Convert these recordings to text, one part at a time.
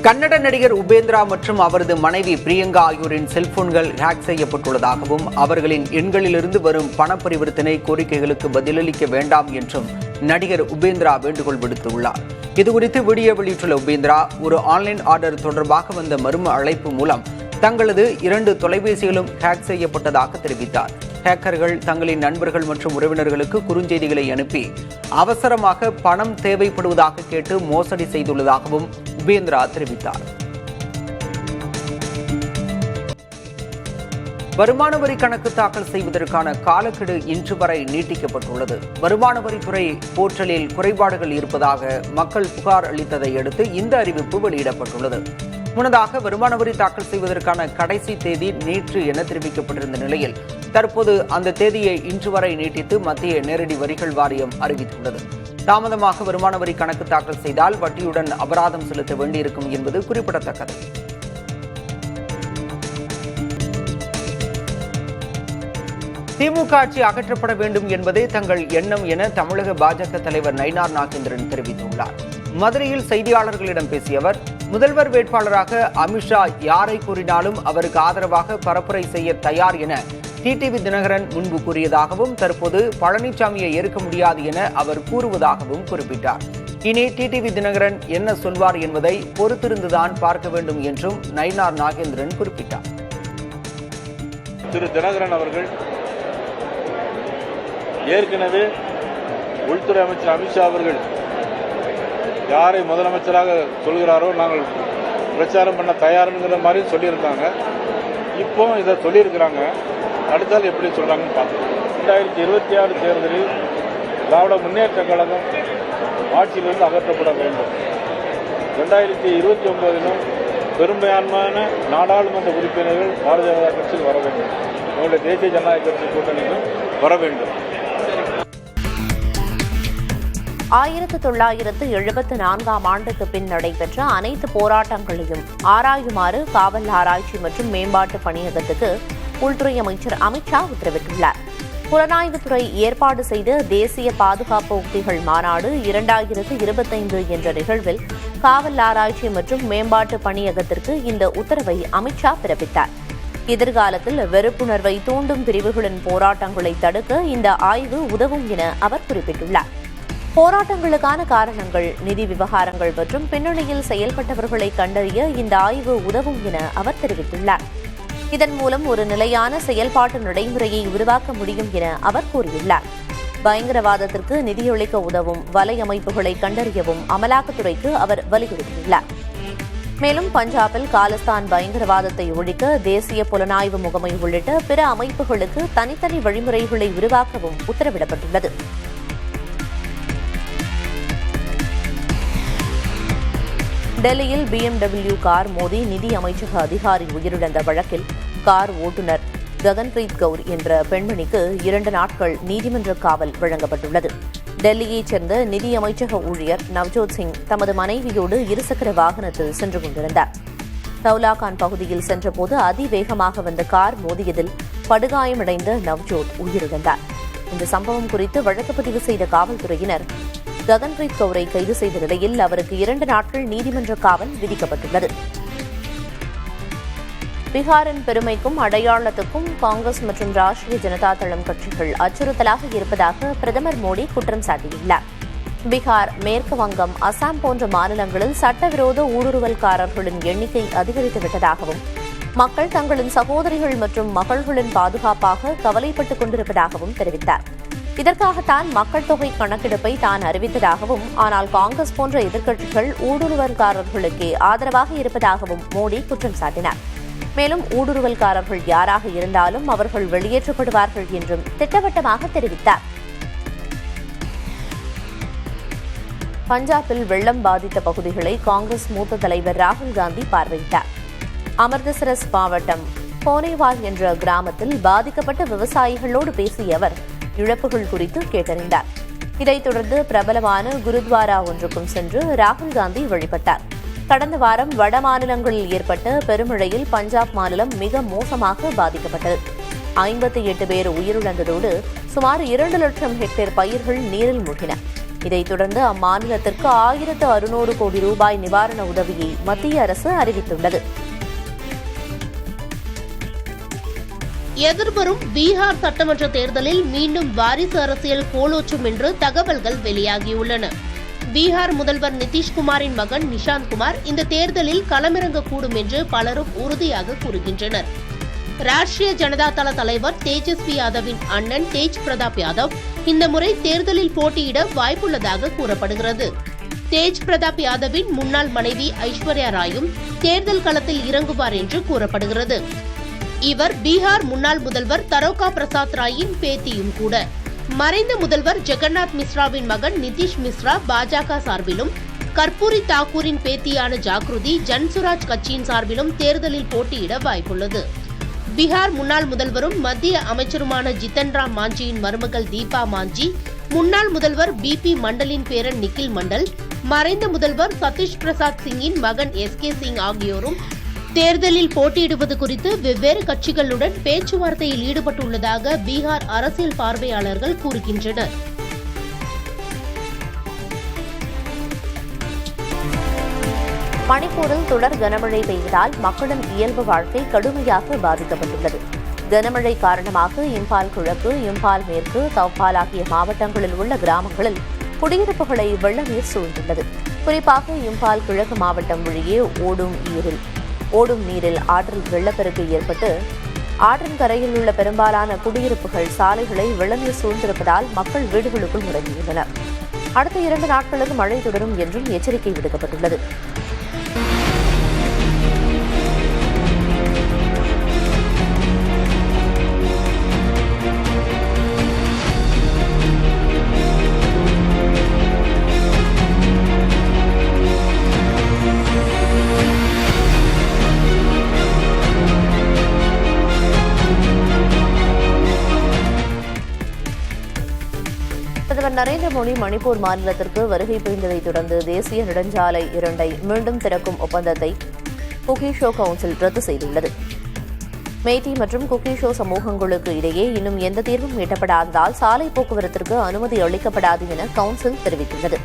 கன்னட நடிகர் உபேந்திரா மற்றும் அவரது மனைவி பிரியங்கா ஆகியோரின் செல்போன்கள் ஹேக் செய்யப்பட்டுள்ளதாகவும் அவர்களின் எண்களிலிருந்து வரும் பண பரிவர்த்தனை கோரிக்கைகளுக்கு பதிலளிக்க வேண்டாம் என்றும் நடிகர் உபேந்திரா வேண்டுகோள் விடுத்துள்ளார். இதுகுறித்து வீடியோ வெளியிட்டுள்ள உபேந்திரா, ஒரு ஆன்லைன் ஆர்டர் தொடர்பாக வந்த மர்ம அழைப்பு மூலம் தங்களது 2 தொலைபேசிகளும் ஹேக் செய்யப்பட்டதாக தெரிவித்தார். ஹேக்கர்கள் தங்களின் நண்பர்கள் மற்றும் உறவினர்களுக்கு குறுஞ்செய்திகளை அனுப்பி அவசரமாக பணம் தேவைப்படுவதாக கேட்டு மோசடி செய்துள்ளதாகவும் உபேந்திரா தெரிவித்தார். வருமான வரி கணக்கு தாக்கல் செய்வதற்கான காலக்கெடு இன்று வரை நீட்டிக்கப்பட்டுள்ளது. வருமான வரித்துறை போர்ட்டலில் குறைபாடுகள் இருப்பதாக மக்கள் புகார் அளித்ததை அடுத்து இந்த அறிவிப்பு வெளியிடப்பட்டுள்ளது. முன்னதாக வருமான வரி தாக்கல் செய்வதற்கான கடைசி தேதி நேற்று என தெரிவிக்கப்பட்டிருந்த நிலையில் தற்போது அந்த தேதியை இன்று வரை நீட்டித்து மத்திய நேரடி வரிகள் வாரியம் அறிவித்துள்ளது. தாமதமாக வருமான வரி கணக்கு தாக்கல் செய்தால் வட்டியுடன் அபராதம் செலுத்த வேண்டியிருக்கும் என்பது குறிப்பிடத்தக்கது. திமுக ஆட்சி அகற்றப்பட வேண்டும் என்பதே தங்கள் எண்ணம் என தமிழக பாஜக தலைவர் நயினார் நாகேந்திரன் தெரிவித்துள்ளார். மதுரையில் செய்தியாளர்களிடம் பேசிய அவர், முதல்வர் வேட்பாளராக அமித்ஷா யாரை கூறினாலும் அவருக்கு ஆதரவாக பரப்புரை செய்ய தயார் என டிடிவி தினகரன் முன்பு கூறியதாகவும், தற்போது பழனிசாமியை ஏற்க முடியாது என அவர் கூறுவதாகவும் குறிப்பிட்டார். இனி டிடிவி தினகரன் என்ன சொல்வார் என்பதை பொறுத்திருந்துதான் பார்க்க வேண்டும் என்றும் நயினார் நாகேந்திரன் குறிப்பிட்டார். திரு தினகரன் அவர்கள் ஏற்கனவே உள்துறை அமைச்சர் அமித்ஷா அவர்கள் யாரை முதலமைச்சராக சொல்கிறாரோ நாங்கள் பிரச்சாரம் பண்ண தயாருங்கிற மாதிரி சொல்லியிருக்காங்க. இப்போ இதை சொல்லியிருக்கிறாங்க. அடுத்தால் எப்படி சொல்கிறாங்கன்னு பார்க்கணும். 2026 தேர்தலில் திராவிட முன்னேற்ற கழகம் ஆட்சியிலிருந்து அகற்றப்பட வேண்டும். 2029 பெரும்பான்மையான நாடாளுமன்ற உறுப்பினர்கள் பாரதிய ஜனதா கட்சியில் வர வேண்டும். எங்களுடைய தேசிய ஜனநாயக கட்சி கூட்டணியிலும் வர வேண்டும். 1974ஆம் ஆண்டுக்கு பின் நடைபெற்ற அனைத்து போராட்டங்களையும் ஆராயுமாறு காவல் ஆராய்ச்சி மற்றும் மேம்பாட்டு பணியகத்துக்கு உள்துறை அமைச்சர் அமித்ஷா உத்தரவிட்டுள்ளார். புலனாய்வுத்துறை ஏற்பாடு செய்த தேசிய பாதுகாப்பு உத்திகள் மாநாடு 2025 என்ற நிகழ்வில் காவல் ஆராய்ச்சி மற்றும் மேம்பாட்டு பணியகத்திற்கு இந்த உத்தரவை அமித்ஷா பிறப்பித்தார். எதிர்காலத்தில் வெறுப்புணர்வை தூண்டும் பிரிவுகளின் போராட்டங்களை தடுக்க இந்த ஆய்வு உதவும் என அவர் குறிப்பிட்டுள்ளார். போராட்டங்களுக்கான காரணங்கள், நிதி விவகாரங்கள் மற்றும் பின்னணியில் செயல்பட்டவர்களை கண்டறிய இந்த ஆய்வு உதவும் என அவர் தெரிவித்துள்ளார். இதன் மூலம் ஒரு நிலையான செயல்பாட்டு நடைமுறையை உருவாக்க முடியும் என அவர் கூறியுள்ளார். பயங்கரவாதத்திற்கு நிதியளிக்க உதவும் வலையமைப்புகளை கண்டறியவும் அமலாக்கத்துறைக்கு அவர் வலியுறுத்தியுள்ளார். மேலும் பஞ்சாபில் காலிஸ்தான் பயங்கரவாதத்தை ஒழிக்க தேசிய புலனாய்வு முகமை உள்ளிட்ட பிற அமைப்புகளுக்கு தனித்தனி வழிமுறைகளை உருவாக்கவும் உத்தரவிடப்பட்டுள்ளது. டெல்லியில் BMW கார் மோதி நிதி அமைச்சக அதிகாரி உயிரிழந்த வழக்கில் கார் ஓட்டுநர் ககன்பிரீத் கவுர் என்ற பெண்மணிக்கு 2 நாட்கள் நீதிமன்ற காவல் வழங்கப்பட்டுள்ளது. டெல்லியைச் சேர்ந்த நிதி அமைச்சக ஊழியர் நவ்ஜோத் சிங் தமது மனைவியோடு இருசக்கர வாகனத்தில் சென்று கொண்டிருந்தார். தௌலாகான் பகுதியில் சென்றபோது அதிவேகமாக வந்த கார் மோதியதில் படுகாயமடைந்த நவ்ஜோத் உயிரிழந்தார். இந்த சம்பவம் குறித்து வழக்கு பதிவு செய்த காவல்துறையினர் ககன்பிரீத் கவுரை கைது செய்த நிலையில் அவருக்கு 2 நாட்கள் நீதிமன்ற காவல் விதிக்கப்பட்டுள்ளது. பீகாரின் பெருமைக்கும் அடையாளத்துக்கும் காங்கிரஸ் மற்றும் ராஷ்டிரிய ஜனதா தளம் கட்சிகள் அச்சுறுத்தலாக இருப்பதாக பிரதமர் மோடி குற்றம் சாட்டியுள்ளார். பீகார், மேற்கு வங்கம், அசாம் போன்ற மாநிலங்களில் சட்டவிரோத ஊடுருவல்காரர்களின் எண்ணிக்கை அதிகரித்துவிட்டதாகவும் மக்கள் தங்களின் சகோதரிகள் மற்றும் மகள்களின் பாதுகாப்பாக கவலைப்பட்டுக் கொண்டிருப்பதாகவும் தெரிவித்தார். இதற்காகத்தான் மக்கள் தொகை கணக்கெடுப்பை தான் அறிவித்ததாகவும், ஆனால் காங்கிரஸ் போன்ற எதிர்க்கட்சிகள் ஊடுருவல்காரர்களுக்கே ஆதரவாக இருப்பதாகவும் மோடி குற்றம் சாட்டினார். மேலும் ஊடுருவல்காரர்கள் யாராக இருந்தாலும் அவர்கள் வெளியேற்றப்படுவார்கள் என்றும் திட்டவட்டமாக தெரிவித்தார். பஞ்சாபில் வெள்ளம் பாதித்த பகுதிகளை காங்கிரஸ் மூத்த தலைவர் ராகுல் காந்தி பார்வையிட்டார். அமிர்தசரஸ் மாவட்டம் போனேவால் என்ற கிராமத்தில் பாதிக்கப்பட்ட விவசாயிகளோடு பேசிய அவர் இழப்புகள் குறித்து கேட்டறிந்தார். இதைத் தொடர்ந்து பிரபலமான குருத்வாரா ஒன்றுக்கும் சென்று ராகுல் காந்தி வழிபட்டார். கடந்த வாரம் வட மாநிலங்களில் ஏற்பட்ட பெருமழையில் பஞ்சாப் மாநிலம் மிக மோசமாக பாதிக்கப்பட்டது. 58 பேர் உயிரிழந்ததோடு சுமார் 2 லட்சம் ஹெக்டேர் பயிர்கள் நீரில் மூழ்கின. இதைத் தொடர்ந்து அம்மாநிலத்திற்கு 1600 கோடி ரூபாய் நிவாரண உதவியை மத்திய அரசு அறிவித்துள்ளது. எதிர்வரும் பீகார் சட்டமன்ற தேர்தலில் மீண்டும் வாரிசு அரசியல் கோலோச்சும் என்று தகவல்கள் வெளியாகியுள்ளன. பீகார் முதல்வர் நிதிஷ்குமாரின் மகன் நிஷாந்த்குமார் இந்த தேர்தலில் களமிறங்கக்கூடும் என்று பலரும் உறுதியாக கூறுகின்றனர். ராஷ்டிரிய ஜனதா தள தலைவர் தேஜஸ்வி யாதவின் அண்ணன் தேஜ் பிரதாப் யாதவ் இந்த முறை தேர்தலில் போட்டியிட வாய்ப்புள்ளதாக கூறப்படுகிறது. தேஜ் பிரதாப் யாதவின் முன்னாள் மனைவி ஐஸ்வர்யா ராயும் தேர்தல் களத்தில் இறங்குவார் என்று கூறப்படுகிறது. இவர் பீகார் முன்னாள் முதல்வர் தரோகா பிரசாத் ராயின் பேத்தியும் கூட. மறைந்த முதல்வர் ஜெகநாத் மிஸ்ராவின் மகன் நிதிஷ் மிஸ்ரா பாஜக சார்பிலும், கர்பூரி தாக்கூரின் பேத்தியான ஜாக்ருதி ஜன்சுராஜ் கட்சியின் சார்பிலும் தேர்தலில் போட்டியிட வாய்ப்புள்ளது. பீகார் முன்னாள் முதல்வரும் மத்திய அமைச்சருமான ஜித்தன் ராம் மாஞ்சியின் மருமகள் தீபா மாஞ்சி, முன்னாள் முதல்வர் BP மண்டலின் பேரன் நிக்கில் மண்டல், மறைந்த முதல்வர் சதீஷ் பிரசாத் சிங்கின் மகன் SK சிங் ஆகியோரும் தேர்தலில் போட்டியிடுவது குறித்து வெவ்வேறு கட்சிகளுடன் பேச்சுவார்த்தையில் ஈடுபட்டுள்ளதாக பீகார் அரசியல் பார்வையாளர்கள் கூறுகின்றனர். மணிப்பூரில் தொடர் கனமழை பெய்ததால் மக்களின் இயல்பு வாழ்க்கை கடுமையாக பாதிக்கப்பட்டுள்ளது. கனமழை காரணமாக இம்பால் கிழக்கு, இம்பால் மேற்கு, தவ்பால் ஆகிய மாவட்டங்களில் உள்ள கிராமங்களில் குடியிருப்புகளை வெள்ள நீர் சூழ்ந்துள்ளது. குறிப்பாக இம்பால் கிழக்கு மாவட்டம் வழியே ஓடும் நீரில் ஆற்றில் வெள்ளப்பெருக்கு ஏற்பட்டு ஆற்றின் கரையில் உள்ள பெரும்பாலான குடியிருப்புகள், சாலைகளை வெள்ளநீர் சூழ்ந்திருப்பதால் மக்கள் வீடுகளுக்குள் முடங்கியுள்ளனர். அடுத்த 2 நாட்களுக்கு மழை தொடரும் என்றும் எச்சரிக்கை விடுக்கப்பட்டுள்ளது. பிரதமர் நரேந்திர மோடி மணிப்பூர் மாநிலத்திற்கு வருகை புரிந்ததைத் தொடர்ந்து தேசிய நெடுஞ்சாலை 2ஐ மீண்டும் திறக்கும் ஒப்பந்தத்தை குகிஷோ கவுன்சில் ரத்து செய்துள்ளது. மேட்டி மற்றும் குகிஷோ சமூகங்களுக்கு இடையே இன்னும் எந்த தீர்வும் எட்டப்படாததால் சாலை போக்குவரத்திற்கு அனுமதி அளிக்கப்படாது என கவுன்சில் தெரிவித்துள்ளது.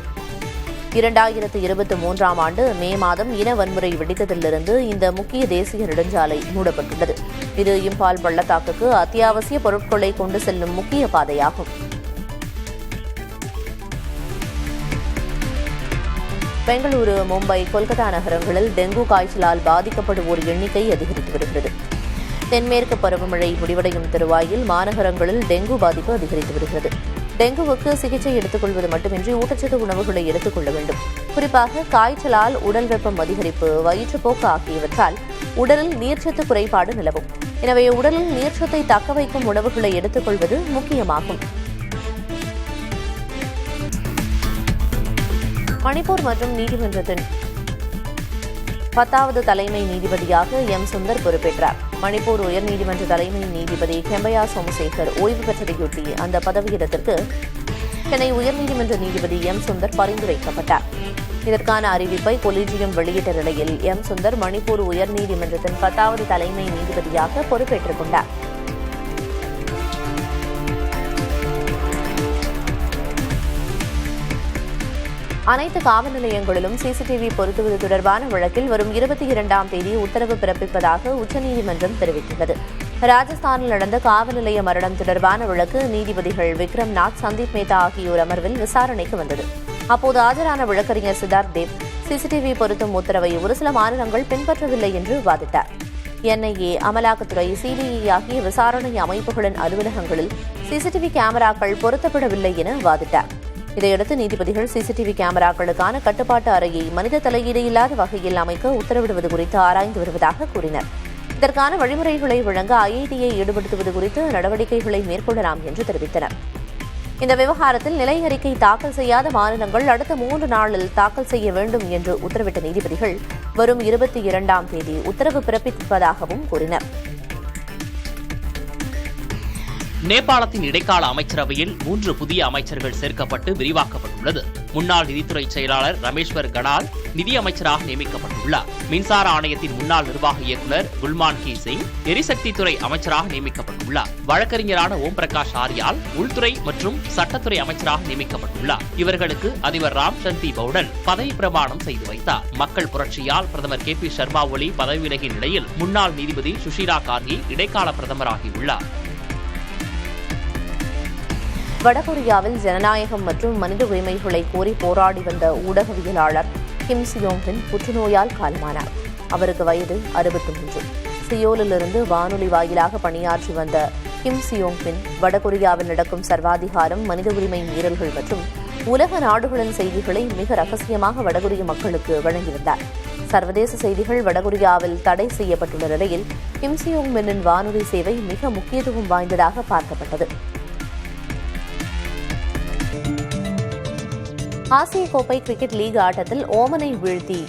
2023ஆம் ஆண்டு மே மாதம் இன வன்முறை வெடித்ததிலிருந்து இந்த முக்கிய தேசிய நெடுஞ்சாலை மூடப்பட்டுள்ளது. இது இம்பால் பள்ளத்தாக்குக்கு அத்தியாவசிய பொருட்களை கொண்டு செல்லும் முக்கிய பாதையாகும். பெங்களூரு, மும்பை, கொல்கத்தா நகரங்களில் டெங்கு காய்ச்சலால் பாதிக்கப்படுவோர் எண்ணிக்கை அதிகரித்து வருகிறது. தென்மேற்கு பருவமழை முடிவடையும் தருவாயில் மாநகரங்களில் டெங்கு பாதிப்பு அதிகரித்து வருகிறது. டெங்குவுக்கு சிகிச்சை எடுத்துக் கொள்வது மட்டுமின்றி ஊட்டச்சத்து உணவுகளை எடுத்துக் கொள்ள வேண்டும். குறிப்பாக காய்ச்சலால் உடல் வெப்பம் அதிகரிப்பு, வயிற்றுப்போக்கு ஆகியவற்றால் உடலில் நீர்ச்சத்து குறைபாடு நிலவும். எனவே உடலில் நீர்ச்சத்தை தக்க வைக்கும் உணவுகளை எடுத்துக் கொள்வது முக்கியமாகும். மணிப்பூர் மற்றும் நீதிமன்றத்தின் 10வது தலைமை நீதிபதியாக சுந்தர் பொறுப்பேற்றார். மணிப்பூர் உயர்நீதிமன்ற தலைமை நீதிபதி கெம்பயா சோமசேகர் ஓய்வு பெற்றதையொட்டி அந்த பதவியிடத்திற்கு சென்னை உயர்நீதிமன்ற நீதிபதி சுந்தர் பரிந்துரைக்கப்பட்டார். இதற்கான அறிவிப்பை கொலீஜியம் வெளியிட்ட நிலையில் சுந்தர் மணிப்பூர் உயர்நீதிமன்றத்தின் 10வது தலைமை நீதிபதியாக பொறுப்பேற்றுக் கொண்டார். அனைத்து காவல் நிலையங்களிலும் சிசிடிவி பொருத்துவது தொடர்பான வழக்கில் வரும் 22ஆம் தேதி உத்தரவு பிறப்பிப்பதாக உச்சநீதிமன்றம் தெரிவித்துள்ளது. ராஜஸ்தானில் நடந்த காவல் நிலைய மரணம் தொடர்பான வழக்கு நீதிபதிகள் விக்ரம் நாத், சந்தீப் மேத்தா ஆகியோர் அமர்வில் விசாரணைக்கு வந்தது. அப்போது ஆஜரான வழக்கறிஞர் சித்தார்த் தேவ் சிசிடிவி பொருத்தும் உத்தரவை ஒரு சில மாநிலங்கள் பின்பற்றவில்லை என்று வாதிட்டார். NIA, அமலாக்கத்துறை, CBI ஆகிய விசாரணை அமைப்புகளின் அலுவலகங்களில் சிசிடிவி கேமராக்கள் பொருத்தப்படவில்லை என வாதிட்டார். இதையடுத்து நீதிபதிகள் சிசிடிவி கேமராக்களுக்கான கட்டுப்பாட்டு அறையை மனித தலையீடு இல்லாத வகையில் அமைக்க உத்தரவிடுவது குறித்து ஆராய்ந்து வருவதாக கூறினர். இதற்கான வழிமுறைகளை வழங்க IITயை ஈடுபடுத்துவது குறித்து நடவடிக்கைகளை மேற்கொள்ளலாம் என்று தெரிவித்தனர். இந்த விவகாரத்தில் நிலை அறிக்கை தாக்கல் செய்யாத மாநிலங்கள் அடுத்த 3 நாளில் தாக்கல் செய்ய வேண்டும் என்று உத்தரவிட்ட நீதிபதிகள் வரும் 22ஆம் தேதி உத்தரவு பிறப்பிப்பதாகவும் கூறினர். நேபாளத்தின் இடைக்கால அமைச்சரவையில் 3 புதிய அமைச்சர்கள் சேர்க்கப்பட்டு விரிவாக்கப்பட்டுள்ளது. முன்னாள் நிதித்துறை செயலாளர் ரமேஸ்வர் கனால் நிதியமைச்சராக நியமிக்கப்பட்டுள்ளார். மின்சார ஆணையத்தின் முன்னாள் நிர்வாக இயக்குநர் குல்மான் கி சிங் எரிசக்தித்துறை அமைச்சராக நியமிக்கப்பட்டுள்ளார். வழக்கறிஞரான ஓம் பிரகாஷ் ஆரியால் உள்துறை மற்றும் சட்டத்துறை அமைச்சராக நியமிக்கப்பட்டுள்ளார். இவர்களுக்கு அதிபர் ராம் சந்தி பவுடன் பதவி பிரமாணம் செய்து வைத்தார். மக்கள் புரட்சியால் பிரதமர் KP சர்மா ஒலி பதவி விலகிய நிலையில் முன்னாள் நீதிபதி சுஷீலா கார்கி இடைக்கால பிரதமராகியுள்ளார். வடகொரியாவில் ஜனநாயகம் மற்றும் மனித உரிமைகளை கோரி போராடி வந்த ஊடகவியலாளர் கிம் சியோங்கின் புற்றுநோயால் காலமானார். அவருக்கு வயது 63. சியோலிலிருந்து வானொலி வாயிலாக பணியாற்றி வந்த கிம் சியோங்கின் வடகொரியாவில் நடக்கும் சர்வாதிகாரம், மனித உரிமை மீறல்கள் மற்றும் உலக நாடுகளின் செய்திகளை மிக ரகசியமாக வடகொரிய மக்களுக்கு வழங்கி வந்தார். சர்வதேச செய்திகள் வடகொரியாவில் தடை செய்யப்பட்டுள்ள நிலையில் கிம் சியோங் மின்னின் வானொலி சேவை மிக முக்கியத்துவம் வாய்ந்ததாக பார்க்கப்பட்டது. ஆசிய கோப்பை கிரிக்கெட் லீக் ஆட்டத்தில் ஓமனை வீழ்த்தி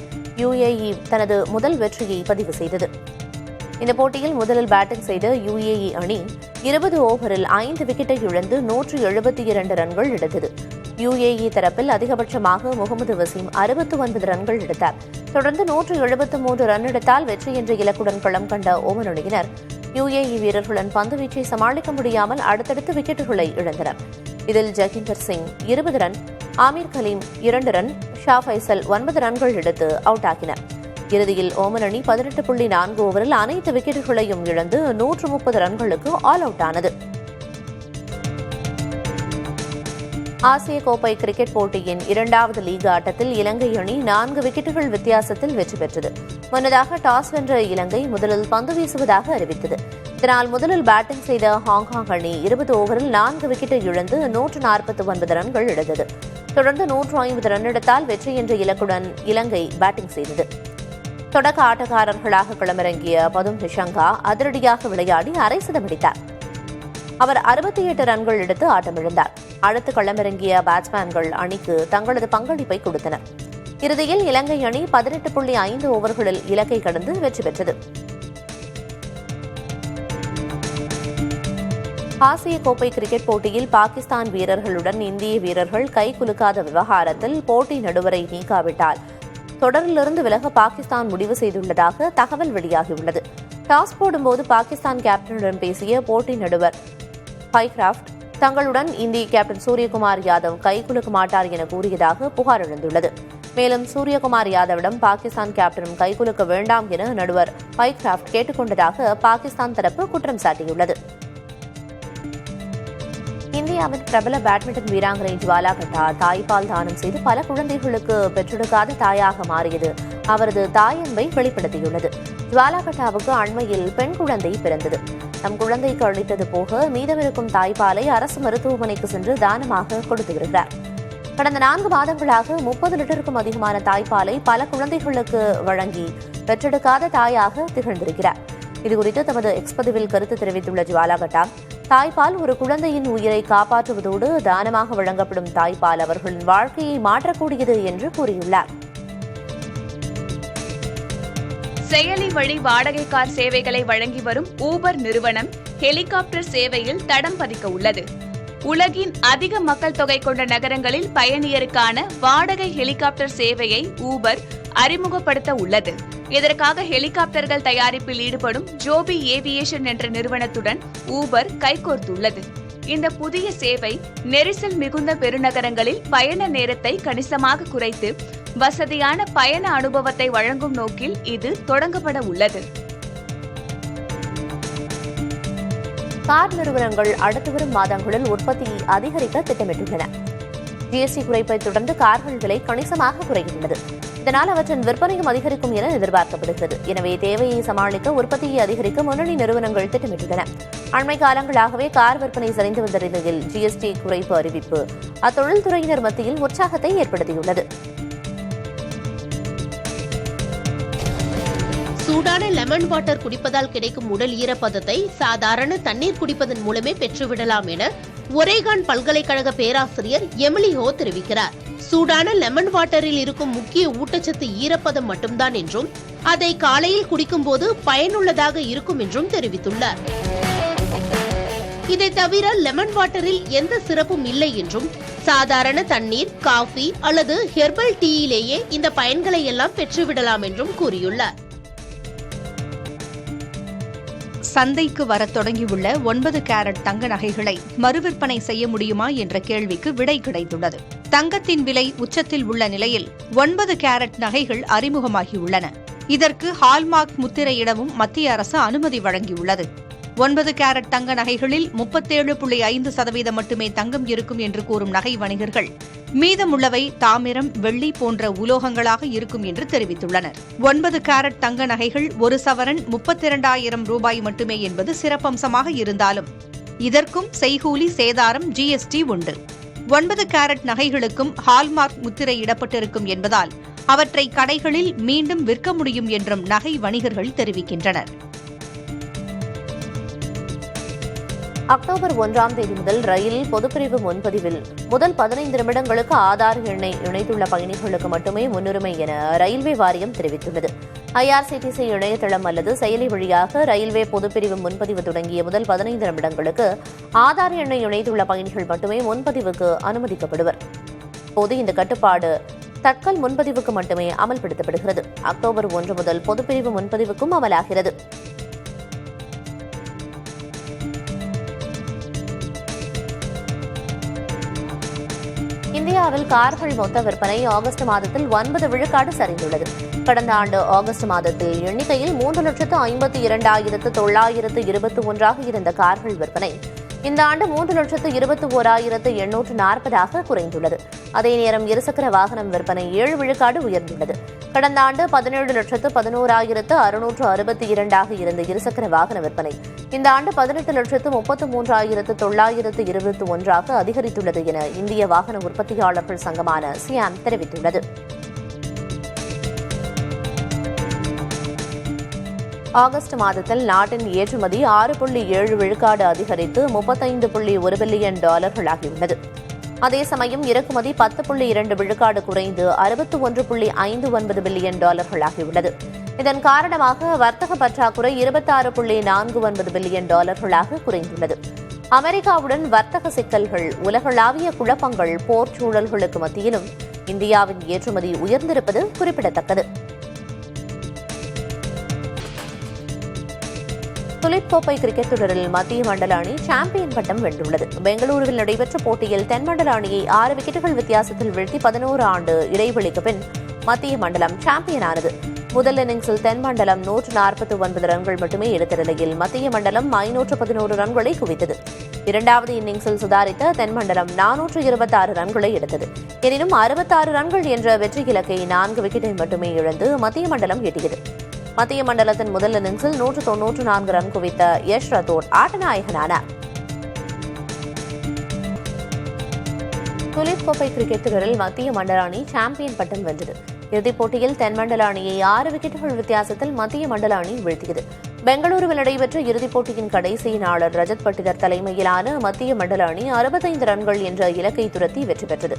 UAE தனது முதல் வெற்றியை பதிவு செய்தது. இந்த போட்டியில் முதலில் பேட்டிங் செய்த UAE அணி 20 ஓவரில் 5 விக்கெட்டை இழந்து 172 ரன்கள் எடுத்தது. UAE தரப்பில் அதிகபட்சமாக முகமது வசீம் 69 ரன்கள் எடுத்தார். தொடர்ந்து 173 ரன் எடுத்தால் வெற்றி என்ற இலக்குடன் களம் கண்ட ஓமன் அணியினர் UAE வீரர்களின் பந்துவீச்சை சமாளிக்க முடியாமல் அடுத்தடுத்து விக்கெட்டுகளை இழந்தனர். இதில் ஜகிந்தர் சிங் 20 ரன், ஆமீர் கலீம் 2 ரன், ஷா ஃபைசல் 9 ரன்கள் எடுத்து அவுட் ஆகினர். இறுதியில் ஓமன் அணி 18.4 ஓவரில் அனைத்து விக்கெட்டுகளையும் இழந்து 130 ரன்களுக்கு ஆல் அவுட் ஆனது. ஆசிய கோப்பை கிரிக்கெட் போட்டியின் 2வது லீக் ஆட்டத்தில் இலங்கை அணி 4 விக்கெட்டுகள் வித்தியாசத்தில் வெற்றி பெற்றது. முன்னதாக டாஸ் வென்ற இலங்கை முதலில் பந்து வீசுவதாக அறிவித்தது. இதனால் முதலில் பேட்டிங் செய்த ஹாங்காங் அணி 20 ஓவரில் 4 விக்கெட்டை இழந்து 149 ரன்கள் எடுத்தது. தொடர்ந்து 150 ரன் எடுத்தால் வெற்றி என்ற இலக்குடன் இலங்கை பேட்டிங் செய்தது. தொடக்க ஆட்டக்காரர்களாக களமிறங்கிய பதும் நிஷங்கா அதிரடியாக விளையாடி அரை சதமடித்தார். அவர் 68 ரன்கள் எடுத்து ஆட்டமிழந்தார். அடுத்து களமிறங்கிய பேட்ஸ்மேன்கள் அணிக்கு தங்களது பங்களிப்பை கொடுத்தனர். இறுதியில் இலங்கை அணி 18.5 ஓவர்களில் இலக்கை கடந்து வெற்றி பெற்றது. ஆசிய கோப்பை கிரிக்கெட் போட்டியில் பாகிஸ்தான் வீரர்களுடன் இந்திய வீரர்கள் கைகுலுக்காத விவகாரத்தில் போட்டி நடுவரை நீக்காவிட்டால் தொடரிலிருந்து விலக பாகிஸ்தான் முடிவு செய்துள்ளதாக தகவல் வெளியாகியுள்ளது. டாஸ் போடும்போது பாகிஸ்தான் கேப்டனுடன் பேசிய போட்டி நடுவர் பைக்ராஃப்ட் தங்களுடன் இந்திய கேப்டன் சூரியகுமார் யாதவ் கைகுலுக்க மாட்டார் என கூறியதாக புகார் எழுந்துள்ளது. மேலும் சூரியகுமார் யாதவிடம் பாகிஸ்தான் கேப்டனும் கைகுலுக்க வேண்டாம் என நடுவர் பைக்ராஃப்ட் கேட்டுக் கொண்டதாக பாகிஸ்தான் தரப்பு குற்றம் சாட்டியுள்ளது. இந்தியாவின் பிரபல பேட்மிண்டன் வீராங்கனை ஜுவாலா கட்டா தாய்ப்பால் தானம் செய்து பல குழந்தைகளுக்கு பெற்றெடுக்காத தாயாக மாறியது அவரது தாயன்பை வெளிப்படுத்தியுள்ளது. ஜுவாலா கட்டாவுக்கு அண்மையில் பெண் குழந்தை பிறந்தது. தம் குழந்தைக்கு அளித்தது போக மீதமிருக்கும் தாய்ப்பாலை அரசு மருத்துவமனைக்கு சென்று தானமாக கொடுத்து வருகிறார். கடந்த 4 மாதங்களாக 30 லிட்டருக்கும் அதிகமான தாய்ப்பாலை பல குழந்தைகளுக்கு வழங்கி பெற்றெடுக்காத தாயாக திகழ்ந்திருக்கிறார். இதுகுறித்து தமது எக்ஸ் பதிவில் கருத்து தெரிவித்துள்ள ஜுவாலா கட்டா, தாய்ப்பால் ஒரு குழந்தையின் உயிரை காப்பாற்றுவதோடு தானமாக வழங்கப்படும் தாய்ப்பால் அவர்களின் வாழ்க்கையை மாற்றக்கூடியது என்று கூறியுள்ளார். செயலி வழி வாடகை கார் சேவைகளை வழங்கி வரும் ஊபர் நிறுவனம் ஹெலிகாப்டர் சேவையில் தடம் பதிக்க உள்ளது. உலகின் அதிக மக்கள் தொகை கொண்ட நகரங்களில் பயணியருக்கான வாடகை ஹெலிகாப்டர் சேவையை ஊபர் அறிமுகப்படுத்த உள்ளது. இதற்காக ஹெலிகாப்டர்கள் தயாரிப்பில் ஈடுபடும் ஜோபி ஏவியேஷன் என்ற நிறுவனத்துடன் ஊபர் கைகோர்த்துள்ளது. இந்த புதிய சேவை நெரிசல் மிகுந்த பெருநகரங்களில் பயண நேரத்தை கணிசமாக குறைத்து வசதியான பயண அனுபவத்தை வழங்கும் நோக்கில் இது தொடங்கப்பட உள்ளது. கார் நிறுவனங்கள் அடுத்து வரும் மாதங்களில் உற்பத்தியை அதிகரிக்க திட்டமிட்டுள்ளன. GST குறைப்பை தொடர்ந்து கார்கள் விலை கணிசமாக குறைந்துள்ளது. இதனால் அவற்றின் விற்பனையும் அதிகரிக்கும் என எதிர்பார்க்கப்படுகிறது. எனவே தேவையை சமாளிக்க உற்பத்தியை அதிகரிக்க முன்னணி நிறுவனங்கள் திட்டமிட்டுள்ளன. அண்மை காலங்களாகவே கார் விற்பனை சரிந்து வந்த நிலையில் GST குறைப்பு அறிவிப்பு அத்தொழில் துறையினர் மத்தியில் உற்சாகத்தை ஏற்படுத்தியுள்ளது. சூடான லெமன் வாட்டர் குடிப்பதால் கிடைக்கும் உடல் ஈரப்பதத்தை சாதாரண தண்ணீர் குடிப்பதன் மூலமே பெற்றுவிடலாம் என ஒரேகான் பல்கலைக்கழக பேராசிரியர் எமிலி ஹோ தெரிவிக்கிறார். சூடான லெமன் வாட்டரில் இருக்கும் முக்கிய ஊட்டச்சத்து ஈரப்பதம் மட்டும்தான் என்றும் அதை காலையில் குடிக்கும் போது பயனுள்ளதாக இருக்கும் என்றும் தெரிவித்துள்ளார். இதை தவிர லெமன் வாட்டரில் எந்த சிறப்பும் இல்லை என்றும் சாதாரண தண்ணீர், காஃபி அல்லது ஹெர்பல் டீயிலேயே இந்த பயன்களை எல்லாம் பெற்றுவிடலாம் என்றும் கூறியுள்ளார். சந்தைக்கு வரத் தொடங்கியுள்ள 9 கேரட் தங்க நகைகளை மறுவிற்பனை செய்ய முடியுமா என்ற கேள்விக்கு விடை கிடைத்துள்ளது. தங்கத்தின் விலை உச்சத்தில் உள்ள நிலையில் 9 கேரட் நகைகள் அறிமுகமாகியுள்ளன. இதற்கு ஹால்மார்க் முத்திரையிடவும் மத்திய அரசு அனுமதி வழங்கியுள்ளது. 9 கேரட் தங்க நகைகளில் 37.5% மட்டுமே தங்கம் இருக்கும் என்று கூறும் நகை வணிகர்கள் மீதமுள்ளவை தாமிரம், வெள்ளி போன்ற உலோகங்களாக இருக்கும் என்று தெரிவித்துள்ளனர். 9 கேரட் தங்க நகைகள் ஒரு சவரன் 32,000 ரூபாய் மட்டுமே என்பது சிறப்பம்சமாக இருந்தாலும் இதற்கும் செய்கூலி, சேதாரம், GST உண்டு. 9 கேரட் நகைகளுக்கும் ஹால்மார்க் முத்திரை இடப்பட்டிருக்கும் என்பதால் அவற்றை கடைகளில் மீண்டும் விற்க முடியும் என்றும் நகை வணிகர்கள் தெரிவிக்கின்றனர். அக்டோபர் 1ஆம் தேதி முதல் ரயிலில் பொதுப்பிரிவு முன்பதிவில் முதல் 15 நிமிடங்களுக்கு ஆதார் எண்ணை இணைத்துள்ள பயணிகளுக்கு மட்டுமே முன்னுரிமை என ரயில்வே வாரியம் தெரிவித்துள்ளது. IRCTC இணையதளம் அல்லது செயலி வழியாக ரயில்வே பொதுப்பிரிவு முன்பதிவு தொடங்கிய முதல் 15 நிமிடங்களுக்கு ஆதார் எண்ணை இணைத்துள்ள பயணிகள் மட்டுமே முன்பதிவுக்கு அனுமதிக்கப்படுவர். இப்போது இந்த கட்டுப்பாடு தட்கல் முன்பதிவுக்கு மட்டுமே அமல்படுத்தப்படுகிறது. அக்டோபர் 1 முதல் பொதுப்பிரிவு முன்பதிவுக்கும் அமலாகிறது. இந்தியாவில் கார்கள் மொத்த விற்பனை ஆகஸ்ட் மாதத்தில் 9 விழுக்காடு சரிந்துள்ளது. கடந்த ஆண்டு ஆகஸ்ட் மாதத்தில் எண்ணிக்கையில் 3,52,921 இருந்த கார்கள் விற்பனை இந்த ஆண்டு 3,21,840 குறைந்துள்ளது. அதே நேரம் இருசக்கர வாகனம் விற்பனை 7 விழுக்காடு உயர்ந்துள்ளது. கடந்த ஆண்டு 17,11,662 இருந்த இருசக்கர வாகன விற்பனை இந்த ஆண்டு 18,33,921 அதிகரித்துள்ளது என இந்திய வாகன உற்பத்தியாளர்கள் சங்கமான சியான் தெரிவித்துள்ளது. ஆகஸ்ட் மாதத்தில் நாட்டின் ஏற்றுமதி 6.7 விழுக்காடு அதிகரித்து $35.1 பில்லியன் ஆகியுள்ளது. அதே சமயம் இறக்குமதி 10.2 விழுக்காடு குறைந்து $61.59 பில்லியன் ஆகியுள்ளது. இதன் காரணமாக வர்த்தக பற்றாக்குறை $26.49 பில்லியன் குறைந்துள்ளது. அமெரிக்காவுடன் வர்த்தக சிக்கல்கள், உலகளாவிய குழப்பங்கள், போர் சூழல்களுக்கு மத்தியிலும் இந்தியாவின் ஏற்றுமதி உயர்ந்திருப்பது குறிப்பிடத்தக்கது. துலிப் கோப்பை கிரிக்கெட் தொடரில் மத்திய மண்டல அணி சாம்பியன் பட்டம் வென்றுள்ளது. பெங்களூருவில் நடைபெற்ற போட்டியில் தென்மண்டல அணியை 6 விக்கெட்டுகள் வித்தியாசத்தில் வீழ்த்தி 11 ஆண்டு இடைவெளிக்கு பின் மத்திய மண்டலம் சாம்பியனானது. முதல் இன்னிங்ஸில் தென்மண்டலம் 149 ரன்கள் மட்டுமே எடுத்த நிலையில் மத்திய மண்டலம் 511 ரன்களை குவித்தது. இரண்டாவது இன்னிங்ஸில் சுதாரித்த தென்மண்டலம் 426 ரன்களை எடுத்தது. எனினும் 66 ரன்கள் என்ற வெற்றி இலக்கை 4 விக்கெட்டை மட்டுமே இழந்து மத்திய மண்டலம் எட்டியது. மத்திய மண்டலத்தின் முதல் இன்னிங்ஸில் 194 ரன் குவித்த யஷ் ரத்தோர் ஆட்டநாயகனானார். துலிப் கோப்பை கிரிக்கெட் தொடரில் மத்திய மண்டல அணி சாம்பியன் பட்டம் வென்றது. இறுதிப் போட்டியில் தென்மண்டல அணியை 6 விக்கெட்டுகள் வித்தியாசத்தில் மத்திய மண்டல அணி வீழ்த்தியது. பெங்களூருவில் நடைபெற்ற இறுதிப் போட்டியின் கடைசி நாளர் ரஜத் பட்டிதர் தலைமையிலான மத்திய மண்டல அணி 65 ரன்கள் என்ற இலக்கை துரத்தி வெற்றி பெற்றது.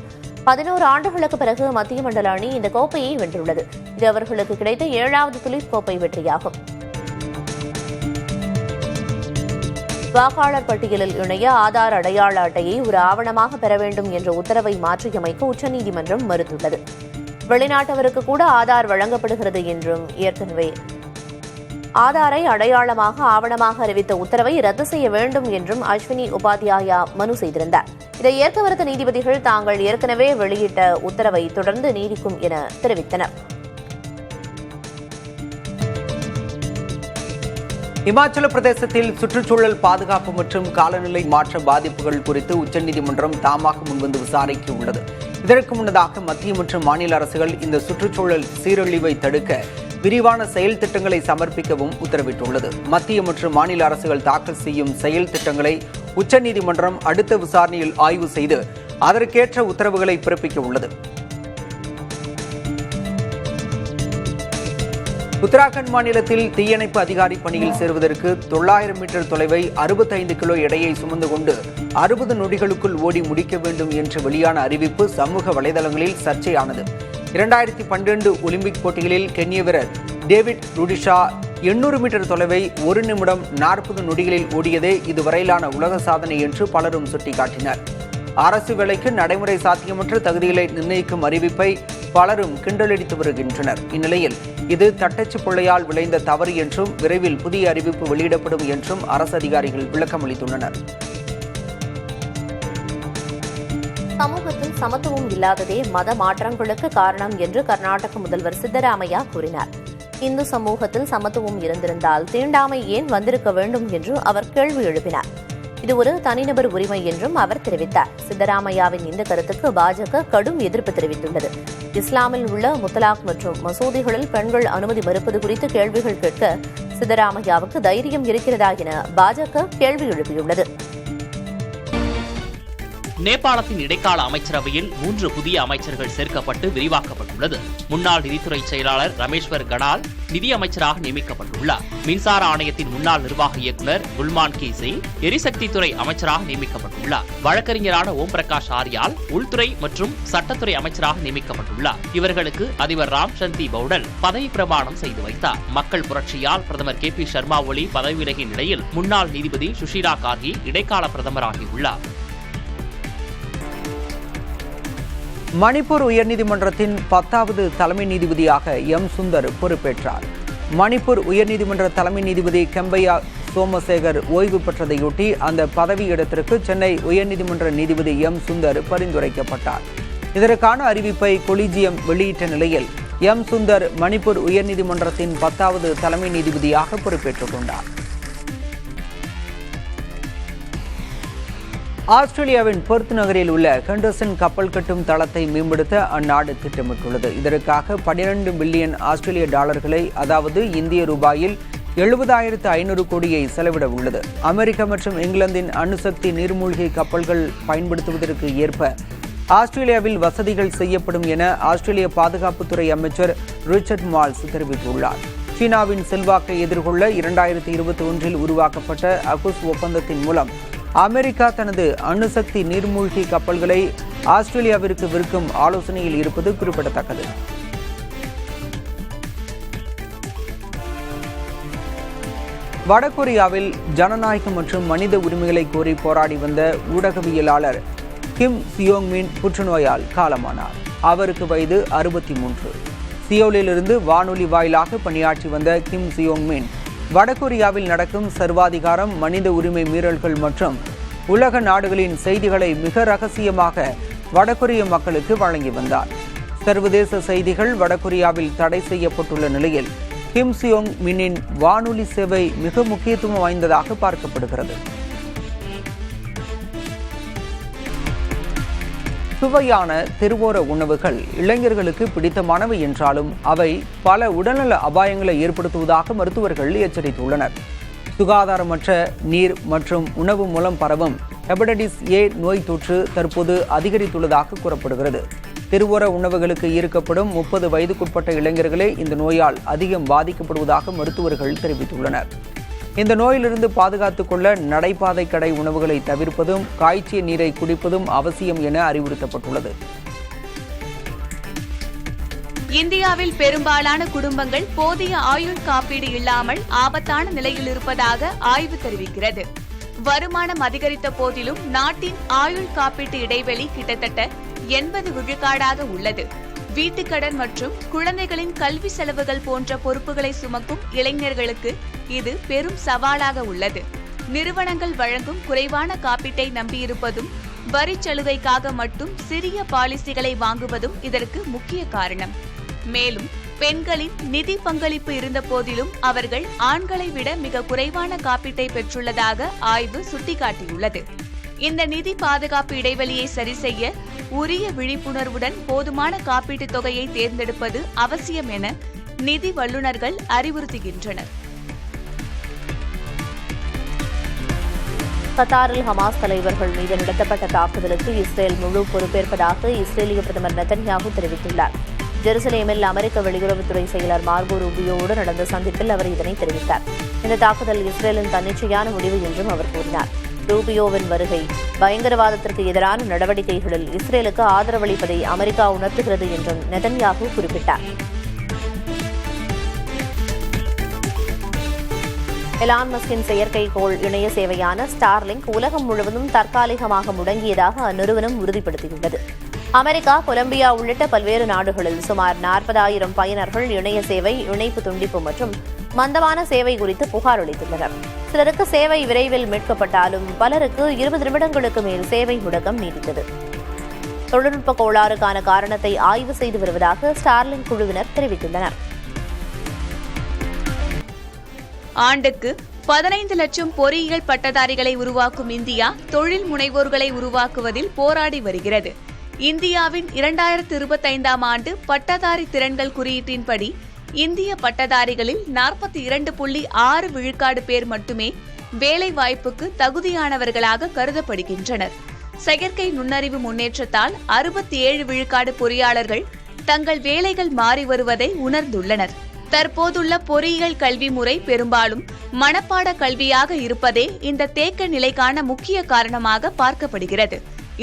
11 ஆண்டுகளுக்கு பிறகு மத்திய மண்டல அணி இந்த கோப்பையை வென்றுள்ளது. இது அவர்களுக்கு கிடைத்த 7வது துலிப் கோப்பை வெற்றியாகும். வாக்காளர் பட்டியலில் இணைய ஆதார் அடையாள அட்டையை ஒரு ஆவணமாக பெற வேண்டும் என்ற உத்தரவை மாற்றியமைக்க உச்சநீதிமன்றம் மறுத்துள்ளது. வெளிநாட்டவருக்கு கூட ஆதார் வழங்கப்படுகிறது என்றும் ஏற்கனவே ஆதாரை அடையாளமாக ஆவணமாக அறிவித்த உத்தரவை ரத்து செய்ய வேண்டும் என்றும் அஸ்வினி உபாத்யாயா மனு செய்திருந்தார். இதை ஏற்க மறுத்த நீதிபதிகள் தாங்கள் ஏற்கனவே வெளியிட்ட உத்தரவை தொடர்ந்து நீடிக்கும் என தெரிவித்தனர். இமாச்சல பிரதேசத்தில் சுற்றுச்சூழல் பாதுகாப்பு மற்றும் காலநிலை மாற்ற பாதிப்புகள் குறித்து உச்சநீதிமன்றம் தாமாக முன்வந்து விசாரிக்க உள்ளது. இதற்கு முன்னதாக மத்திய மற்றும் மாநில அரசுகள் இந்த சுற்றுச்சூழல் சீரழிவை தடுக்க விரிவான செயல் திட்டங்களை சமர்ப்பிக்கவும் உத்தரவிட்டுள்ளது. மத்திய மற்றும் மாநில அரசுகள் தாக்கல் செய்யும் செயல் திட்டங்களை உச்சநீதிமன்றம் அடுத்த விசாரணையில் ஆய்வு செய்து அதற்கேற்ற உத்தரவுகளை பிறப்பிக்க உள்ளது. உத்தராகண்ட் மாநிலத்தில் தீயணைப்பு அதிகாரி பணியில் சேருவதற்கு 900 மீட்டர் தொலைவை 65 கிலோ எடையை சுமந்து கொண்டு 60 நொடிகளுக்குள் ஓடி முடிக்க வேண்டும் என்று வெளியான அறிவிப்பு சமூக வலைதளங்களில் சர்ச்சையானது. 2012 ஒலிம்பிக் போட்டிகளில் கென்ய வீரர் டேவிட் ருடிஷா 800 மீட்டர் தொலைவை 1 நிமிடம் 40 நொடிகளில் ஓடியதே இதுவரையிலான உலக சாதனை என்று பலரும் சுட்டிக்காட்டினர். அரசு வேலைக்கு நடைமுறை சாத்தியமற்ற தகுதிகளை நிர்ணயிக்கும் அறிவிப்பை பலரும் கிண்டலடித்து வருகின்றனர். இந்நிலையில் இது தட்டச்சு பிள்ளையால் விளைந்த தவறு என்றும் விரைவில் புதிய அறிவிப்பு வெளியிடப்படும் என்றும் அரசு அதிகாரிகள் விளக்கமளித்துள்ளனர். சமூகத்தில் சமத்துவம் இல்லாததே மத மாற்றங்களுக்கு காரணம் என்று கர்நாடக முதல்வர் சித்தராமையா கூறினார். இந்து சமூகத்தில் சமத்துவம் இருந்திருந்தால் தீண்டாமை ஏன் வந்திருக்க வேண்டும் என்று அவர் கேள்வி எழுப்பினார். இது ஒரு தனிநபர் உரிமை என்றும் அவர் தெரிவித்தார். சித்தராமையாவின் இந்த கருத்துக்கு பாஜக கடும் எதிர்ப்பு தெரிவித்துள்ளது. இஸ்லாமில் உள்ள முத்தலாக் மற்றும் மசூதிகளில் பெண்கள் அனுமதி மறுப்பது குறித்து கேள்விகள் கேட்க சித்தராமையாவுக்கு தைரியம் இருக்கிறதா என பாஜக கேள்வி எழுப்பியுள்ளது. நேபாளத்தின் இடைக்கால அமைச்சரவையில் 3 புதிய அமைச்சர்கள் சேர்க்கப்பட்டு விரிவாக்கப்பட்டுள்ளது. முன்னாள் நிதித்துறை செயலாளர் ரமேஸ்வர் கடால் நிதியமைச்சராக நியமிக்கப்பட்டுள்ளார். மின்சார ஆணையத்தின் முன்னாள் நிர்வாக இயக்குநர் குல்மான் கி சிங் எரிசக்தித்துறை அமைச்சராக நியமிக்கப்பட்டுள்ளார். வழக்கறிஞரான ஓம் பிரகாஷ் ஆரியால் உள்துறை மற்றும் சட்டத்துறை அமைச்சராக நியமிக்கப்பட்டுள்ளார். இவர்களுக்கு அதிபர் ராம் சந்தி பவுடல் பதவி பிரமாணம் செய்து வைத்தார். மக்கள் புரட்சியால் பிரதமர் KP சர்மா ஒலி பதவி விலகிய நிலையில் முன்னாள் நீதிபதி சுஷிலா கார்கி இடைக்கால பிரதமராகியுள்ளார். மணிப்பூர் உயர்நீதிமன்றத்தின் 10வது தலைமை நீதிபதியாக M. சுந்தர் பொறுப்பேற்றார். மணிப்பூர் உயர்நீதிமன்ற தலைமை நீதிபதி கெம்பையா சோமசேகர் ஓய்வு பெற்றதையொட்டி அந்த பதவியிடத்திற்கு சென்னை உயர்நீதிமன்ற நீதிபதி M. சுந்தர் பரிந்துரைக்கப்பட்டார். இதற்கான அறிவிப்பை கொலிஜியம் வெளியிட்ட நிலையில் M. சுந்தர் மணிப்பூர் உயர்நீதிமன்றத்தின் 10வது தலைமை நீதிபதியாக பொறுப்பேற்றுக் கொண்டார். ஆஸ்திரேலியாவின் பெர்த் நகரில் உள்ள ஹெண்டர்சன் கப்பல் கட்டும் தளத்தை மேம்படுத்த அந்நாடு திட்டமிட்டுள்ளது. இதற்காக 12 பில்லியன் ஆஸ்திரேலிய டாலர்களை, அதாவது இந்திய ரூபாயில் 70,500 கோடியை செலவிட உள்ளது. அமெரிக்கா மற்றும் இங்கிலாந்தின் அணுசக்தி நீர்மூழ்கி கப்பல்கள் பயன்படுத்துவதற்கு ஏற்ப ஆஸ்திரேலியாவில் வசதிகள் செய்யப்படும் என ஆஸ்திரேலிய பாதுகாப்புத்துறை அமைச்சர் ரிச்சர்ட் மால்ஸ் தெரிவித்துள்ளார். சீனாவின் செல்வாக்கை எதிர்கொள்ள 2021 உருவாக்கப்பட்ட அகுஸ் ஒப்பந்தத்தின் மூலம் அமெரிக்கா தனது அணுசக்தி நீர்மூழ்கி கப்பல்களை ஆஸ்திரேலியாவிற்கு விற்கும் ஆலோசனையில் இருப்பது குறிப்பிடத்தக்கது. வடகொரியாவில் ஜனநாயகம் மற்றும் மனித உரிமைகளை கோரி போராடி வந்த ஊடகவியலாளர் கிம் சியோங் மின் புற்றுநோயால் காலமானார். அவருக்கு வயது 63. சியோலிலிருந்து வானொலி வாயிலாக பணியாற்றி வந்த கிம் சியோங் மின் வடகொரியாவில் நடக்கும் சர்வாதிகாரம், மனித உரிமை மீறல்கள் மற்றும் உலக நாடுகளின் செய்திகளை மிக ரகசியமாக வடகொரிய மக்களுக்கு வழங்கி வந்தார். சர்வதேச செய்திகள் வடகொரியாவில் தடை செய்யப்பட்டுள்ள நிலையில் கிம் சியோங் மின்னின் வானொலி சேவை மிக முக்கியத்துவம் வாய்ந்ததாக பார்க்கப்படுகிறது. சுவையான தெருவோர உணவுகள் இளைஞர்களுக்கு பிடித்தமானவை என்றாலும் அவை பல உடல்நல அபாயங்களை ஏற்படுத்துவதாக மருத்துவர்கள் எச்சரித்துள்ளனர். சுகாதாரமற்ற நீர் மற்றும் உணவு மூலம் பரவும் ஹெபடைட்டிஸ் A நோய் தொற்று தற்போது அதிகரித்துள்ளதாக கூறப்படுகிறது. தெருவோர உணவுகளுக்கு ஈர்க்கப்படும் 30 வயதுக்குட்பட்ட இளைஞர்களே இந்த நோயால் அதிகம் பாதிக்கப்படுவதாக மருத்துவர்கள் தெரிவித்துள்ளனர். இந்த நோயிலிருந்து பாதுகாத்துக் கொள்ள நடைபாதை கடை உணவுகளை தவிர்ப்பதும் காய்ச்சிய நீரை குடிப்பதும் அவசியம் என அறிவுறுத்தப்பட்டுள்ளது. இந்தியாவில் பெரும்பாலான குடும்பங்கள் போதிய ஆயுள் காப்பீடு இல்லாமல் ஆபத்தான நிலையில் இருப்பதாக ஆய்வு தெரிவிக்கிறது. வருமானம் அதிகரித்த போதிலும் நாட்டின் ஆயுள் காப்பீட்டு இடைவெளி கிட்டத்தட்ட 80 விழுக்காடாக உள்ளது. வீட்டுக்கடன் மற்றும் குழந்தைகளின் கல்வி செலவுகள் போன்ற பொறுப்புகளை சுமக்கும் இளைஞர்களுக்கு இது பெரும் சவாலாக உள்ளது. நிறுவனங்கள் வழங்கும் குறைவான காப்பீட்டை நம்பியிருப்பதும் வரி சலுகைக்காக மட்டும் சிறிய பாலிசிகளை வாங்குவதும் இதற்கு முக்கிய காரணம். மேலும் பெண்களின் நிதி பங்களிப்பு இருந்த போதிலும் அவர்கள் ஆண்களை விட மிக குறைவான காப்பீட்டை பெற்றுள்ளதாக ஆய்வு சுட்டிக்காட்டியுள்ளது. இந்த நிதி பாதுகாப்பு இடைவெளியை சரி செய்ய உரிய விழிப்புணர்வுடன் போதுமான காப்பீட்டுத் தொகையை தேர்ந்தெடுப்பது அவசியம் என நிதி வல்லுநர்கள் அறிவுறுத்துகின்றனர். கத்தாரில் ஹமாஸ் தலைவர்கள் மீது நடத்தப்பட்ட தாக்குதலுக்கு இஸ்ரேல் முழு பொறுப்பேற்பதாக இஸ்ரேலிய பிரதமர் நெதன்யாகு தெரிவித்துள்ளார். ஜெருசலேமில் அமெரிக்க வெளியுறவுத்துறை செயலர் மார்கோ ரூபியோடு நடந்த சந்திப்பில் அவர் இதனை தெரிவித்தார். இந்த தாக்குதல் இஸ்ரேலின் தன்னிச்சையான முடிவு என்றும் அவர் கூறினார். ரூபியோவின் வருகை பயங்கரவாதத்திற்கு எதிரான நடவடிக்கைகளில் இஸ்ரேலுக்கு ஆதரவளிப்பதை அமெரிக்கா உணர்த்துகிறது என்றும் நெதன்யாகு குறிப்பிட்டார். எலான் மஸ்கின் செயற்கைக்கோள் இணைய சேவையான ஸ்டார்லிங்க் உலகம் முழுவதும் தற்காலிகமாக முடங்கியதாக அந்நிறுவனம் உறுதிப்படுத்தியுள்ளது. அமெரிக்கா, கொலம்பியா உள்ளிட்ட பல்வேறு நாடுகளில் சுமார் 40,000 பயனர்கள் இணைய சேவை, இணைப்பு துண்டிப்பு மற்றும் மந்தமான சேவை குறித்து புகார் அளித்துள்ளனர். சிலருக்கு சேவை விரைவில் மீட்கப்பட்டாலும் பலருக்கு 20 நிமிடங்களுக்கு மேல் சேவை முடக்கம் நீடித்தது. தொழில்நுட்ப கோளாறுக்கான காரணத்தை ஆய்வு செய்து வருவதாக ஸ்டார்லிங்க் குழுவினர் தெரிவித்துள்ளனர். ஆண்டுக்கு 15 லட்சம் பொறியியல் பட்டதாரிகளை உருவாக்கும் இந்தியா தொழில் முனைவோர்களை உருவாக்குவதில் போராடி வருகிறது. இந்தியாவின் 2025ஆம் ஆண்டு பட்டதாரி திறன்கள் குறியீட்டின்படி இந்திய பட்டதாரிகளில் 42.6 விழுக்காடு பேர் மட்டுமே வேலை வாய்ப்புக்கு தகுதியானவர்களாக கருதப்படுகின்றனர். செயற்கை நுண்ணறிவு முன்னேற்றத்தால் 67 விழுக்காடு பொறியாளர்கள் தங்கள் வேலைகள் மாறி வருவதை உணர்ந்துள்ளனர். தற்போதுள்ள பொறியியல் கல்வி முறை பெரும்பாலும் மனப்பாட கல்வியாக இருப்பதே இந்த தேக்க நிலைக்கான முக்கிய காரணமாக பார்க்கப்படுகிறது.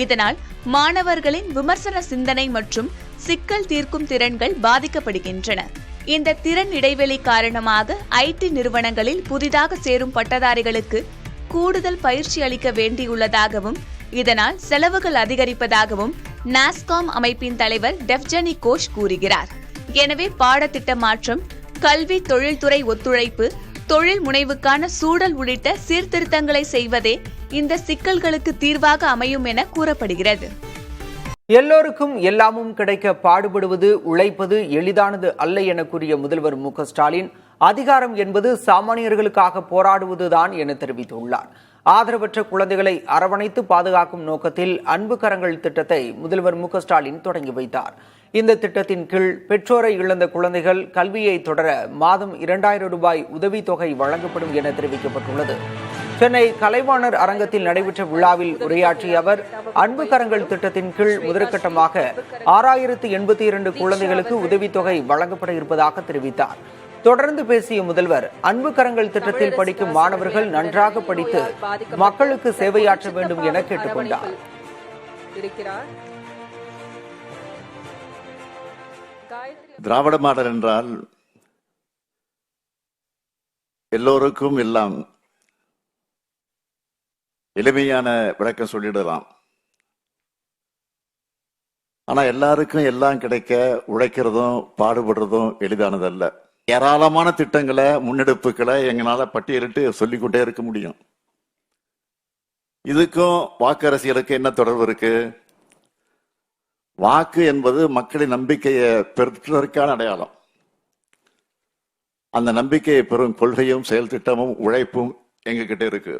இதனால் மாணவர்களின் விமர்சன சிந்தனை மற்றும் சிக்கல் தீர்க்கும் திறன்கள் பாதிக்கப்படுகின்றன. இந்த திறன் இடைவெளி காரணமாக ஐடி நிறுவனங்களில் புதிதாக சேரும் பட்டதாரிகளுக்கு கூடுதல் பயிற்சி அளிக்க வேண்டியுள்ளதாகவும் இதனால் செலவுகள் அதிகரிப்பதாகவும் நாஸ்காம் அமைப்பின் தலைவர் டெவ்ஜனி கோஷ் கூறுகிறார். எனவே பாடத்திட்ட மாற்றம், கல்வி தொழில்துறை ஒத்துழைப்பு, தொழில் முனைவுக்கான சூழல் உள்ளிட்ட சீர்திருத்தங்களை செய்வதே இந்த சிக்கல்களுக்கு தீர்வாக அமையும் என கூறப்படுகிறது. எல்லோருக்கும் எல்லாமும் கிடைக்க பாடுபடுவது, உழைப்பது எளிதானது அல்ல என கூறிய முதல்வர் மு.க.ஸ்டாலின், அதிகாரம் என்பது சாமானியர்களுக்காக போராடுவதுதான் என தெரிவித்துள்ளார். ஆதரவற்ற குழந்தைகளை அரவணைத்து பாதுகாக்கும் நோக்கத்தில் அன்பு கரங்கள் திட்டத்தை முதல்வர் மு.க.ஸ்டாலின் தொடங்கி வைத்தார். இந்த திட்டத்தின் கீழ் பெற்றோரை இழந்த குழந்தைகள் கல்வியை தொடர மாதம் 2000 ரூபாய் உதவித்தொகை வழங்கப்படும் என தெரிவிக்கப்பட்டுள்ளது. சென்னை கலைவாணர் அரங்கத்தில் நடைபெற்ற விழாவில் உரையாற்றிய அவர், அன்பு கரங்கள் திட்டத்தின் கீழ் முதற்கட்டமாக 6082 குழந்தைகளுக்கு உதவித்தொகை வழங்கப்பட இருப்பதாக தெரிவித்தார். தொடர்ந்து பேசிய முதல்வர், அன்பு கரங்கள் திட்டத்தில் படிக்கும் மாணவர்கள் நன்றாக படித்து மக்களுக்கு சேவையாற்ற வேண்டும் என கேட்டுக்கொண்டார். திராவிட மாடல் என்றால் எல்லோருக்கும் எல்லாம் எளிமையான விளக்கம் சொல்லிடலாம். ஆனா எல்லாருக்கும் எல்லாம் கிடைக்க உழைக்கிறதும் பாடுபடுறதும் எளிதானதல்ல. ஏராளமான திட்டங்களை, முன்னெடுப்புகளை எங்களால பட்டியலிட்டு சொல்லிக்கொண்டே இருக்க முடியும். இதுக்கும் வாக்கு அரசியலுக்கு என்ன தொடர்பு இருக்கு? வாக்கு என்பது மக்களின் நம்பிக்கையை பெறுவதற்கான அடையாளம். அந்த நம்பிக்கையை பெறும் கொள்கையும் செயல் திட்டமும் உழைப்பும் எங்க கிட்ட இருக்கு.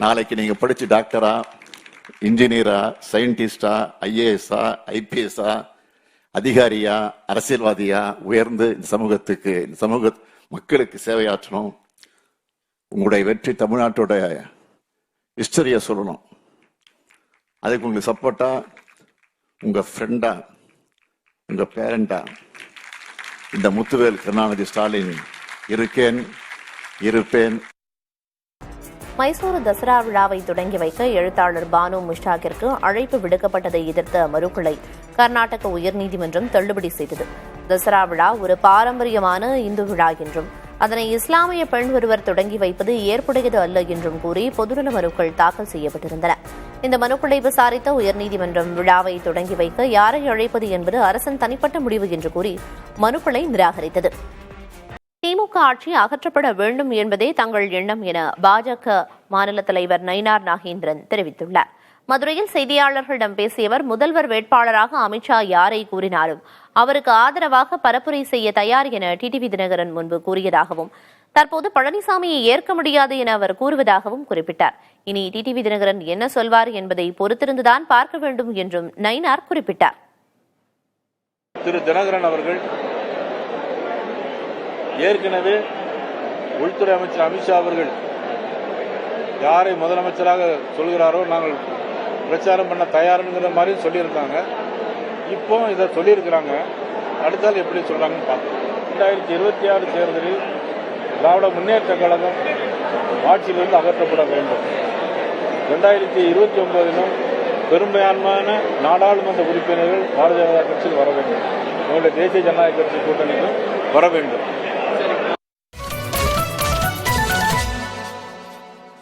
நாளைக்கு நீங்க படிச்சு டாக்டரா, இன்ஜினியரா, சயின்டிஸ்டா, ஐஏஎஸ்ஆ, ஐபிஎஸ்ஆ, அதிகாரியா, அரசியல்வாதியா உயர்ந்து இந்த சமூகத்துக்கு, இந்த சமூக மக்களுக்கு சேவையாற்றணும். உங்களுடைய வெற்றி தமிழ்நாட்டோட ஹிஸ்டரியை சொல்லணும். அதுக்கு உங்களுக்கு சப்போர்ட்டா, உங்க ஃப்ரெண்டா, உங்க பேரண்டா இந்த முத்துவேல் கருணாநிதி ஸ்டாலின் இருக்கேன், இருப்பேன். மைசூரு தசரா விழாவை தொடங்கி வைக்க எழுத்தாளர் பானு முஷ்டாக்கிற்கு அழைப்பு விடுக்கப்பட்டதை எதிர்த்த மனுக்களை கர்நாடக உயர்நீதிமன்றம் தள்ளுபடி செய்தது. தசரா விழா ஒரு பாரம்பரியமான இந்து விழா என்றும் அதனை இஸ்லாமிய பெண் ஒருவர் தொடங்கி வைப்பது ஏற்புடையது அல்ல என்றும் கூறி பொதுநல மனுக்கள் தாக்கல் செய்யப்பட்டிருந்தன. இந்த மனுக்களை விசாரித்த உயர்நீதிமன்றம் விழாவை தொடங்கி வைக்க யாரை அழைப்பது என்பது அரசின் தனிப்பட்ட முடிவு என்று கூறி மனுக்களை நிராகரித்தது. திமுக ஆட்சி அகற்றப்பட வேண்டும் என்பதே தங்கள் எண்ணம் என பாஜக மாநில தலைவர் நயினார் நாகேந்திரன் தெரிவித்துள்ளார். மதுரையில் செய்தியாளர்களிடம் பேசிய அவர், முதல்வர் வேட்பாளராக அமித்ஷா யாரை கூறினாலும் அவருக்கு ஆதரவாக பரப்புரை செய்ய தயார் என டிடிவி தினகரன் முன்பு கூறியதாகவும், தற்போது பழனிசாமியை ஏற்க முடியாது என அவர் கூறுவதாகவும் குறிப்பிட்டார். இனி டிடிவி தினகரன் என்ன சொல்வார் என்பதை பொறுத்திருந்துதான் பார்க்க வேண்டும் என்றும் நயினார் குறிப்பிட்டார். திரு தினகரன் அவர்கள் ஏற்கனவே உள்துறை அமைச்சர் அமித்ஷா அவர்கள் யாரை முதலமைச்சராக சொல்கிறாரோ நாங்கள் பிரச்சாரம் பண்ண தயாருங்கிற மாதிரி சொல்லியிருக்காங்க. இப்போ இதை சொல்லியிருக்கிறாங்க. அடுத்தால் எப்படி சொல்றாங்கன்னு பார்க்கணும். 2026 தேர்தலில் திராவிட முன்னேற்ற கழகம் ஆட்சியிலிருந்து அகற்றப்பட வேண்டும். 2029 பெரும்பான்மையான நாடாளுமன்ற உறுப்பினர்கள் பாரதிய ஜனதா கட்சியில் வர வேண்டும். அவங்களுடைய தேசிய ஜனநாயக கட்சி கூட்டணிக்கும் வர வேண்டும்.